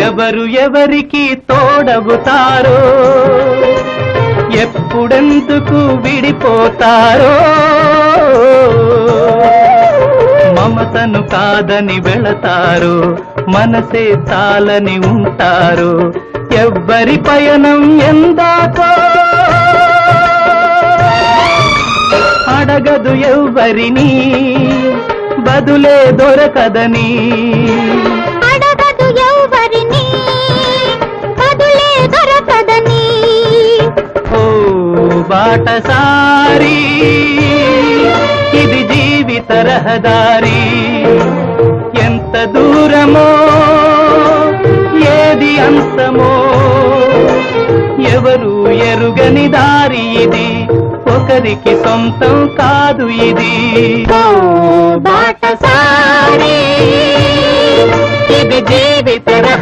ఎవరు ఎవరికి తోడవుతారో ఎప్పుడెందుకు విడిపోతారో మమతను కాదని వెళతారు మనసే చాలని ఉంటారు ఎవ్వరి పయనం ఎందాకో అడగదు ఎవ్వరిని బదులే దొరకదని అడగదు ఎవ్వరిని బదులే దొరకదని ఓ బాటసారి ఇది జీవిత రహదారి ఎంత దూరమో ఏది అంతమో ఎవరు ఎరుగని దారి ఇది ఒకరికి సొంతం కాదు ఇది ఓ బాటసారి ఇది జీవిత రహదారి